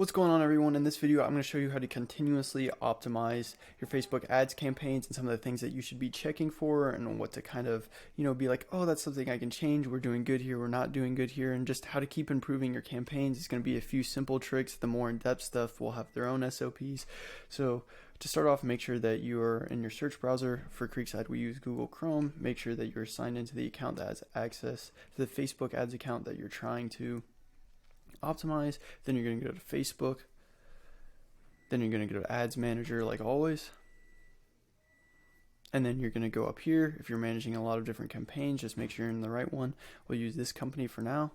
What's going on, everyone? In this video, I'm going to show you how to continuously optimize your Facebook ads campaigns and some of the things that you should be checking for and what to kind of, be like, oh, that's something I can change. We're doing good here. We're not doing good here. And just how to keep improving your campaigns. It's going to be a few simple tricks. The more in-depth stuff will have their own SOPs. So to start off, make sure that you are in your search browser. For Creekside, we use Google Chrome. Make sure that you're signed into the account that has access to the Facebook ads account that you're trying to optimize. Then you're going to go to Facebook. Then you're going to go to Ads Manager like always. And then you're going to go up here. If you're managing a lot of different campaigns, just make sure you're in the right one. We'll use this company for now.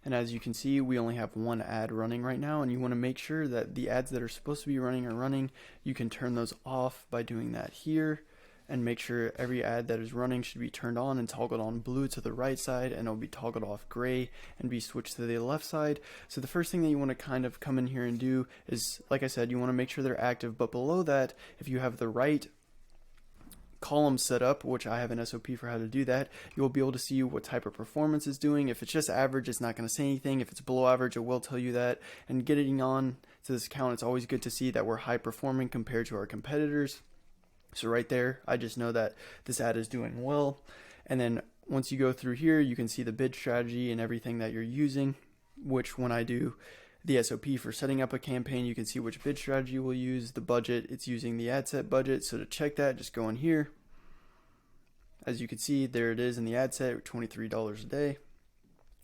And as you can see, we only have one ad running right now, and you want to make sure that the ads that are supposed to be running are running. You can turn those off by doing that here, and make sure every ad that is running should be turned on and toggled on blue to the right side, and it'll be toggled off gray and be switched to the left side. So the first thing that you want to kind of come in here and do is, like I said, you want to make sure they're active, but below that, if you have the right column set up, which I have an SOP for how to do that, you'll be able to see what type of performance it's doing. If it's just average, it's not going to say anything. If it's below average, it will tell you that. And getting on to this account, it's always good to see that we're high performing compared to our competitors. So right there, I just know that this ad is doing well. And then once you go through here, you can see the bid strategy and everything that you're using, which when I do the SOP for setting up a campaign, you can see which bid strategy we'll use, the budget, it's using the ad set budget. So to check that, just go in here. As you can see, there it is in the ad set, $23 a day.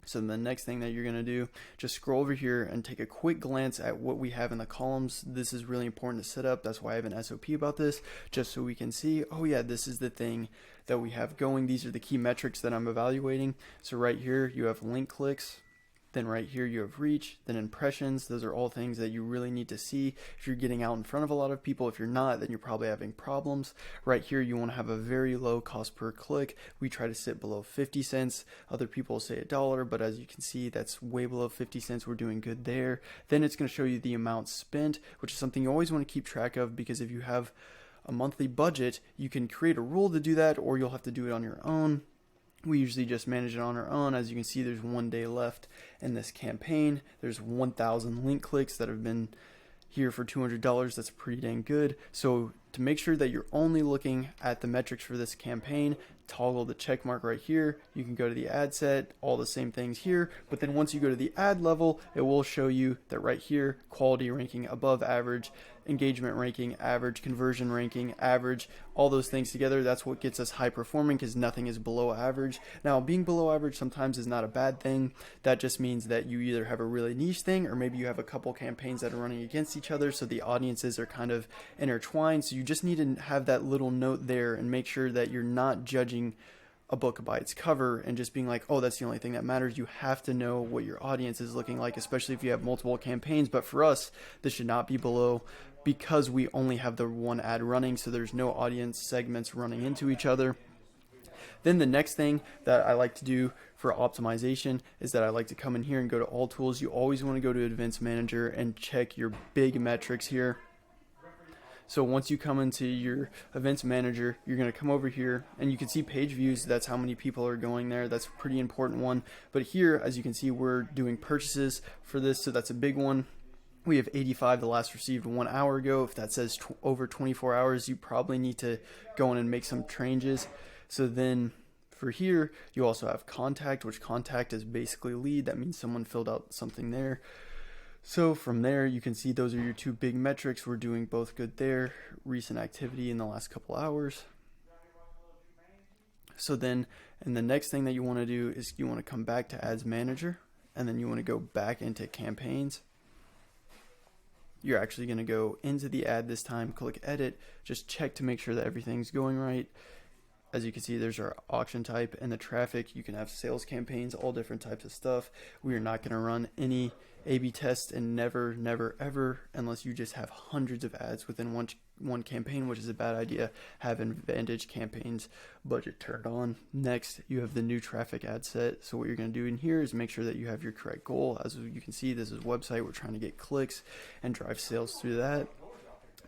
So the next thing that you're going to do, just scroll over here and take a quick glance at what we have in the columns. This is really important to set up. That's why I have an SOP about this, just so we can see, oh yeah, this is the thing that we have going. These are the key metrics that I'm evaluating. So right here, you have link clicks. Then right here you have reach, then impressions. Those are all things that you really need to see if you're getting out in front of a lot of people. If you're not, then you're probably having problems. Right here you want to have a very low cost per click. We try to sit below 50 cents. Other people say $1, but as you can see, that's way below 50 cents. We're doing good there. Then it's going to show you the amount spent, which is something you always want to keep track of, because if you have a monthly budget, you can create a rule to do that, or you'll have to do it on your own. We usually just manage it on our own. As you can see, there's 1 day left in this campaign. There's 1,000 link clicks that have been here for $200. That's pretty dang good. So to make sure that you're only looking at the metrics for this campaign, toggle the check mark right here. You can go to the ad set, all the same things here, but then once you go to the ad level, it will show you that right here, quality ranking above average, engagement ranking average, conversion ranking average, all those things together. That's what gets us high performing, because nothing is below average. Now, being below average sometimes is not a bad thing. That just means that you either have a really niche thing, or maybe you have a couple campaigns that are running against each other, so the audiences are kind of intertwined. So you just need to have that little note there and make sure that you're not judging a book by its cover and just being like, oh, that's the only thing that matters. You have to know what your audience is looking like, especially if you have multiple campaigns. But for us, this should not be below, because we only have the one ad running, so there's no audience segments running into each other. Then the next thing that I like to do for optimization is that I like to come in here and go to all tools. You always want to go to Events Manager and check your big metrics here. So once you come into your Events Manager, you're going to come over here and you can see page views. That's how many people are going there. That's a pretty important one. But here, as you can see, we're doing purchases for this, so that's a big one. We have 85, the last received 1 hour ago. If that says over 24 hours, you probably need to go in and make some changes. So then for here, you also have contact, which contact is basically lead. That means someone filled out something there. So from there, you can see those are your two big metrics. We're doing both good there. Recent activity in the last couple hours. So then, and the next thing that you want to do is you want to come back to Ads Manager, and then you want to go back into campaigns. You're actually going to go into the ad this time, click edit, just check to make sure that everything's going right. As you can see, there's our auction type and the traffic. You can have sales campaigns, all different types of stuff. We are not going to run any A/B tests, and never, never, ever, unless you just have hundreds of ads within one campaign, which is a bad idea. Have Advantage campaigns budget turned on. Next, you have the new traffic ad set. So what you're going to do in here is make sure that you have your correct goal. As you can see, this is a website. We're trying to get clicks and drive sales through that.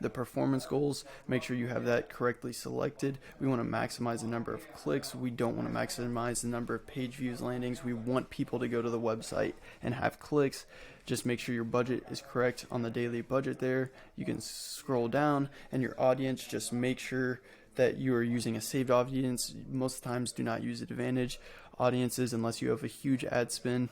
The performance goals, make sure you have that correctly selected. We want to maximize the number of clicks. We don't want to maximize the number of page views, landings. We want people to go to the website and have clicks. Just make sure your budget is correct on the daily budget there. You can scroll down, and your audience, just make sure that you are using a saved audience. Most times do not use advantage audiences unless you have a huge ad spend.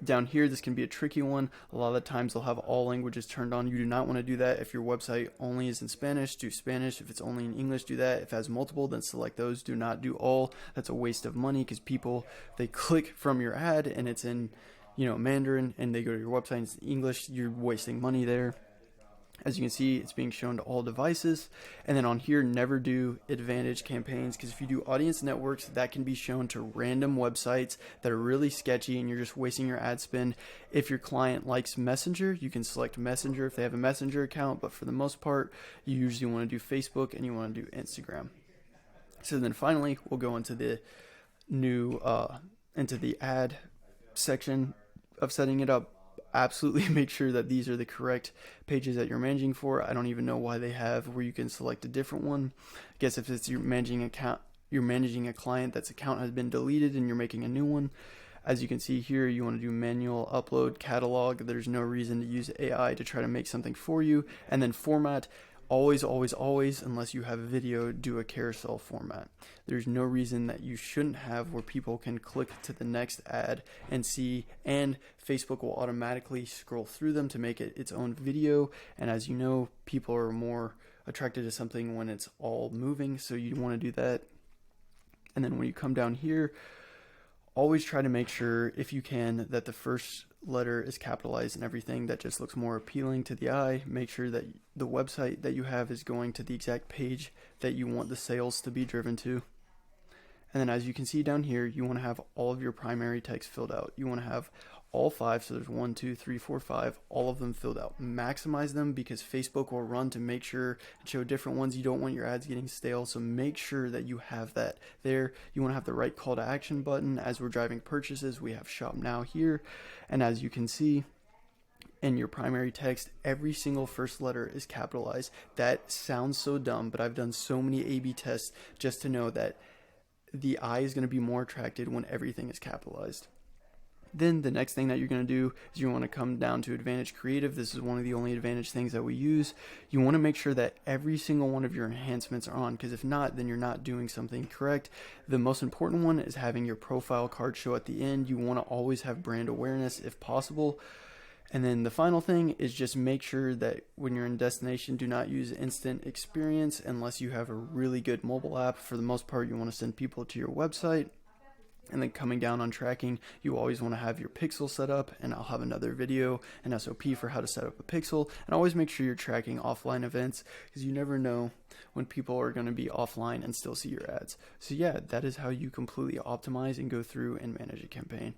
Down here, this can be a tricky one. A lot of the times they'll have all languages turned on. You do not want to do that. If your website only is in Spanish, do Spanish. If it's only in English, do that. If it has multiple, then select those. Do not do all. That's a waste of money, because people, they click from your ad and it's in, Mandarin, and they go to your website and it's in English. You're wasting money there. As you can see, it's being shown to all devices. And then on here, never do advantage campaigns, because if you do audience networks, that can be shown to random websites that are really sketchy and you're just wasting your ad spend. If your client likes Messenger, you can select Messenger if they have a Messenger account, but for the most part, you usually want to do Facebook and you want to do Instagram. So then finally, we'll go into the new, into the ad section of setting it up. Absolutely make sure that these are the correct pages that you're managing for. I don't even know why they have where you can select a different one. I guess if it's you're managing a client that's account has been deleted and you're making a new one. As you can see here, you want to do manual upload catalog. There's no reason to use AI to try to make something for you. And then format. Always, unless you have a video, do a carousel format. There's no reason that you shouldn't have where people can click to the next ad and see, and Facebook will automatically scroll through them to make it its own video. And as you know, people are more attracted to something when it's all moving, so you want to do that. And then when you come down here, always try to make sure, if you can, that the first letter is capitalized and everything. That just looks more appealing to the eye. Make sure that the website that you have is going to the exact page that you want the sales to be driven to. And then as you can see down here, you want to have all of your primary text filled out. You want to have all 5, so there's 1, 2, 3, 4, 5, all of them filled out. Maximize them, because Facebook will run to make sure and show different ones. You don't want your ads getting stale, so make sure that you have that there. You want to have the right call to action button. As we're driving purchases, we have shop now here. And as you can see, in your primary text, every single first letter is capitalized. That sounds so dumb, but I've done so many A/B tests just to know that the eye is going to be more attracted when everything is capitalized. Then the next thing that you're going to do is you want to come down to Advantage Creative. This is one of the only Advantage things that we use. You want to make sure that every single one of your enhancements are on, because if not, then you're not doing something correct. The most important one is having your profile card show at the end. You want to always have brand awareness if possible. And then the final thing is just make sure that when you're in destination, do not use instant experience unless you have a really good mobile app. For the most part, you want to send people to your website. And then coming down on tracking, you always want to have your pixel set up, and I'll have another video, an SOP for how to set up a pixel. And always make sure you're tracking offline events, because you never know when people are going to be offline and still see your ads. So yeah, that is how you completely optimize and go through and manage a campaign.